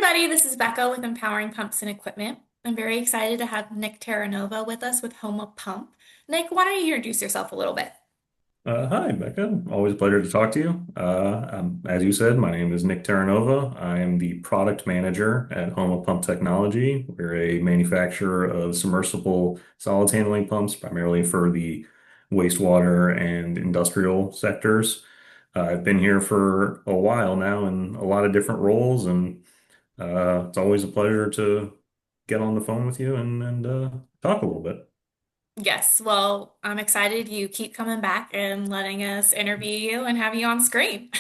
everybody, this is Becca with Empowering Pumps and Equipment. I'm very excited to have Nick Terranova with us with HOMA Pump. Nick, why don't you introduce yourself a little bit? Hi, Becca. Always a pleasure to talk to you. As you said, my name is Nick Terranova. I am the product manager at HOMA Pump Technology. We're a manufacturer of submersible solids handling pumps, primarily for the wastewater and industrial sectors. I've been here for a while now in a lot of different roles, and it's always a pleasure to get on the phone with you and talk a little bit. Yes, well, I'm excited you keep coming back and letting us interview you and have you on screen.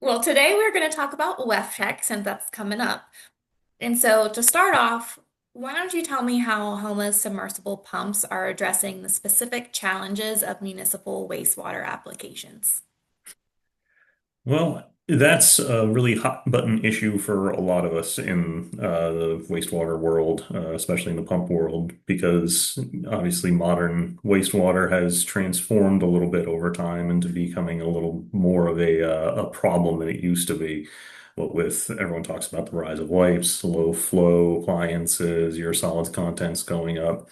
Well, today we're going to talk about WEFTEC since that's coming up. And so to start off, why don't you tell me how HOMA's submersible pumps are addressing the specific challenges of municipal wastewater applications? Well, that's a really hot button issue for a lot of us in the wastewater world, especially in the pump world, because obviously modern wastewater has transformed a little bit over time into becoming a little more of a problem than it used to be. What with everyone talks about the rise of wipes, low flow appliances, your solids contents going up.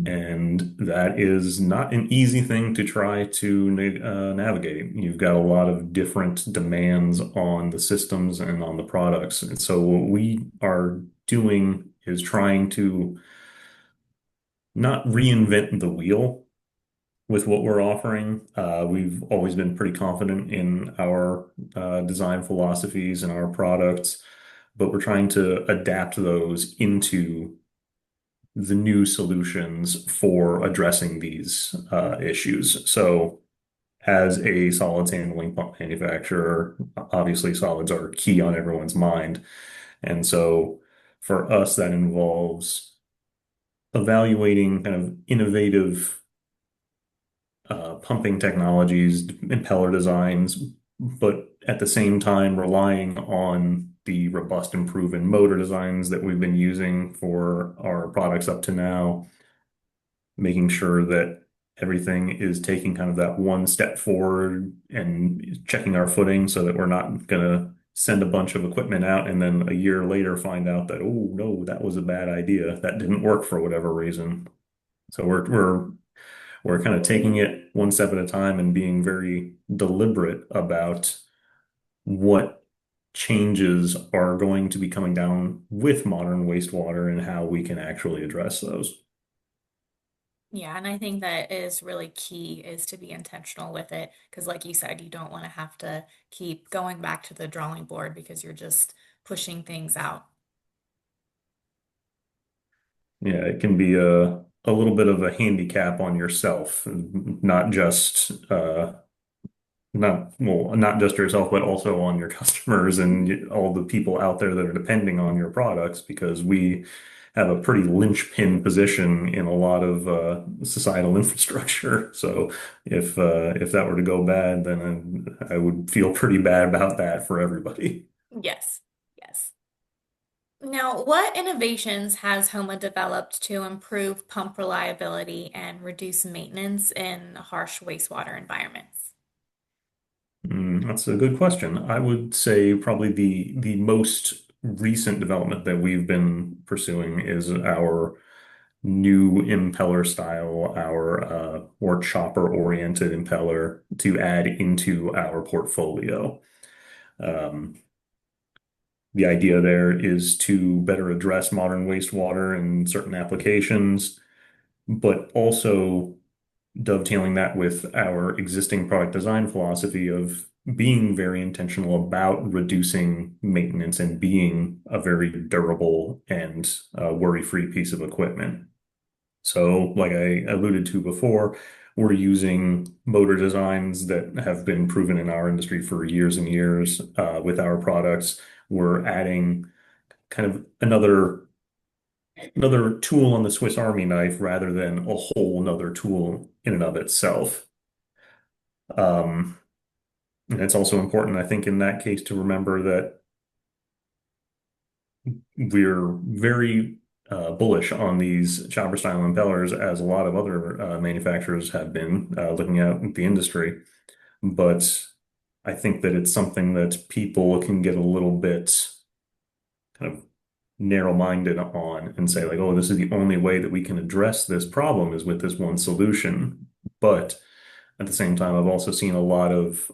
And that is not an easy thing to try to navigate. You've got a lot of different demands on the systems and on the products. And so what we are doing is trying to not reinvent the wheel with what we're offering. We've always been pretty confident in our design philosophies and our products, but we're trying to adapt those into the new solutions for addressing these issues. So, as a solids handling pump manufacturer, obviously solids are key on everyone's mind. And so, for us, that involves evaluating kind of innovative pumping technologies, impeller designs, but at the same time relying on the robust and proven motor designs that we've been using for our products up to now, making sure that everything is taking kind of that one step forward and checking our footing so that we're not going to send a bunch of equipment out and then a year later find out that, oh no, that was a bad idea. That didn't work for whatever reason. So we're kind of taking it one step at a time and being very deliberate about what changes are going to be coming down with modern wastewater and how we can actually address those. Yeah, and I think that is really key is to be intentional with it because like you said, you don't want to have to keep going back to the drawing board because you're just pushing things out. Yeah, it can be a little bit of a handicap on yourself, not just not just yourself, but also on your customers and all the people out there that are depending on your products, because we have a pretty linchpin position in a lot of societal infrastructure. So if that were to go bad, then I would feel pretty bad about that for everybody. Yes. Yes. Now, what innovations has HOMA developed to improve pump reliability and reduce maintenance in harsh wastewater environments? That's a good question. I would say probably the most recent development that we've been pursuing is our new impeller style, our more chopper-oriented impeller to add into our portfolio. Um, the idea there is to better address modern wastewater in certain applications, but also dovetailing that with our existing product design philosophy of being very intentional about reducing maintenance and being a very durable and worry-free piece of equipment. So, like I alluded to before, we're using motor designs that have been proven in our industry for years and years with our products. We're adding kind of another tool on the Swiss Army knife rather than a whole another tool in and of itself. Um, and it's also important, I think, in that case to remember that we're very bullish on these chopper style impellers, as a lot of other manufacturers have been looking at the industry. But I think that it's something that people can get a little bit kind of narrow-minded on and say like, oh, this is the only way that we can address this problem is with this one solution. But at the same time, I've also seen a lot of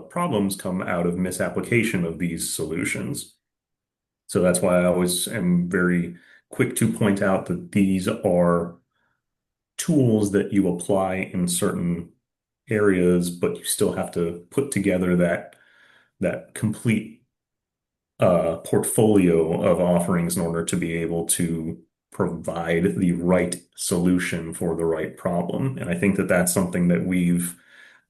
problems come out of misapplication of these solutions. So that's why I always am very quick to point out that these are tools that you apply in certain areas, but you still have to put together that complete portfolio of offerings in order to be able to provide the right solution for the right problem. And I think that that's something that we've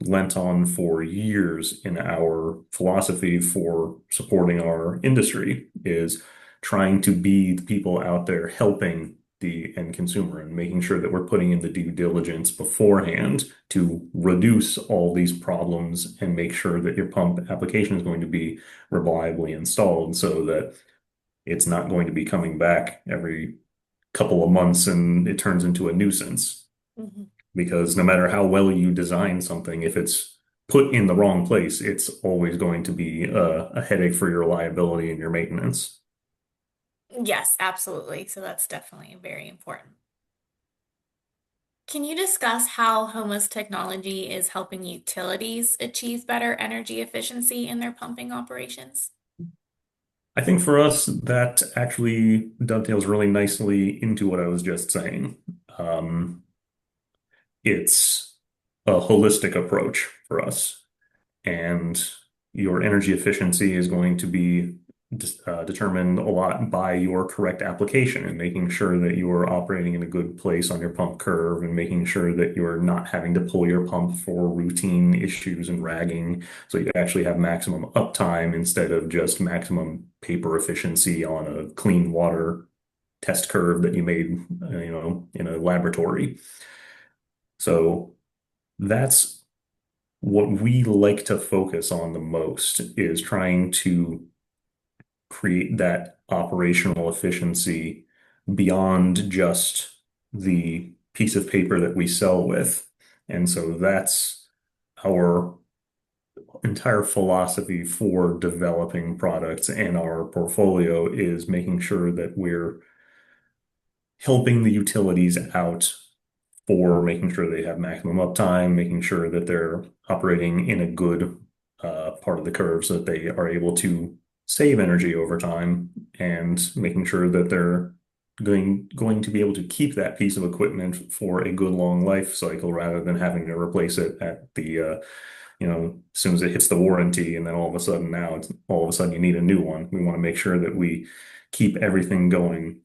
lent on for years in our philosophy for supporting our industry is trying to be the people out there helping the end consumer and making sure that we're putting in the due diligence beforehand to reduce all these problems and make sure that your pump application is going to be reliably installed so that it's not going to be coming back every couple of months and it turns into a nuisance. Mhm. Because no matter how well you design something, if it's put in the wrong place, it's always going to be a headache for your reliability and your maintenance. Yes, absolutely. So that's definitely very important. Can you discuss how HOMA's technology is helping utilities achieve better energy efficiency in their pumping operations? I think for us, that actually dovetails really nicely into what I was just saying. Um, it's a holistic approach for us. And your energy efficiency is going to be determined a lot by your correct application and making sure that you're operating in a good place on your pump curve and making sure that you're not having to pull your pump for routine issues and ragging. So you actually have maximum uptime instead of just maximum paper efficiency on a clean water test curve that you made, in a laboratory. So that's what we like to focus on the most is trying to create that operational efficiency beyond just the piece of paper that we sell with. And so that's our entire philosophy for developing products and our portfolio is making sure that we're helping the utilities out for making sure they have maximum uptime, making sure that they're operating in a good part of the curve so that they are able to save energy over time and making sure that they're going to be able to keep that piece of equipment for a good long life cycle rather than having to replace it at the as soon as it hits the warranty and then all of a sudden now it's all of a sudden you need a new one. We want to make sure that we keep everything going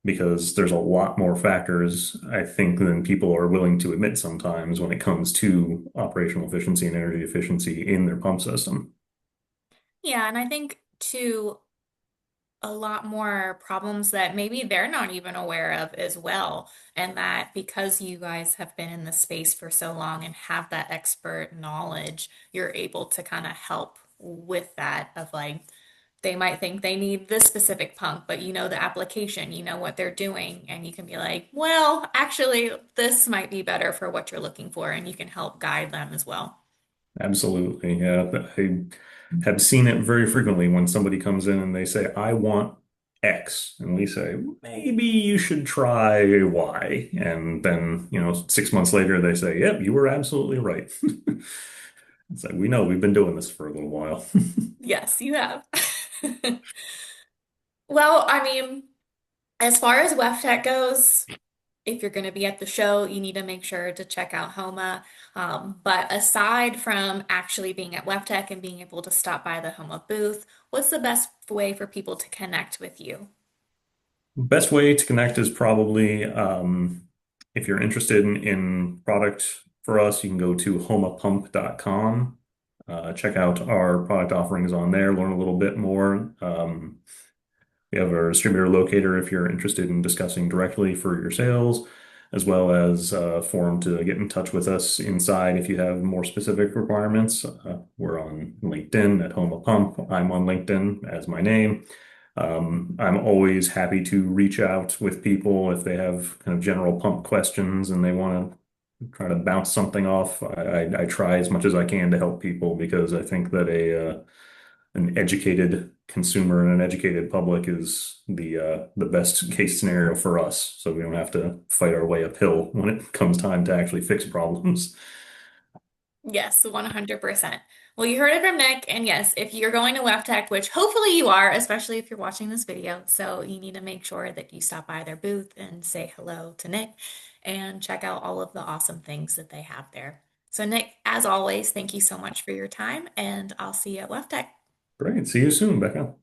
because there's a lot more factors, I think, than people are willing to admit sometimes when it comes to operational efficiency and energy efficiency in their pump system. Yeah, and I think too, a lot more problems that maybe they're not even aware of as well. And that because you guys have been in the space for so long and have that expert knowledge, you're able to kind of help with that of like, they might think they need this specific pump, but you know the application, you know what they're doing, and you can be like, well, actually, this might be better for what you're looking for, and you can help guide them as well. Absolutely. Yeah. I have seen it very frequently when somebody comes in and they say, I want X. And we say, maybe you should try Y. And then, 6 months later, they say, yep, you were absolutely right. It's like, we know we've been doing this for a little while. Yes, you have. Well, I mean, as far as WEFTEC goes, if you're going to be at the show, you need to make sure to check out HOMA. But aside from actually being at WEFTEC and being able to stop by the HOMA booth, what's the best way for people to connect with you? Best way to connect is probably if you're interested in product for us, you can go to homapump.com. Check out our product offerings on there, learn a little bit more. We have our distributor locator if you're interested in discussing directly for your sales, as well as a forum to get in touch with us inside if you have more specific requirements. We're on LinkedIn at HOMA Pump. I'm on LinkedIn as my name. I'm always happy to reach out with people if they have kind of general pump questions and they want to try to bounce something off. I try as much as I can to help people because I think that a an educated consumer and an educated public is the best case scenario for us, so we don't have to fight our way uphill when it comes time to actually fix problems. Yes, 100%. Well, you heard it from Nick, and yes, if you're going to WEFTEC, which hopefully you are, especially if you're watching this video, so you need to make sure that you stop by their booth and say hello to Nick and check out all of the awesome things that they have there. So, Nick, as always, thank you so much for your time, and I'll see you at WEFTEC. Great. See you soon, Becca.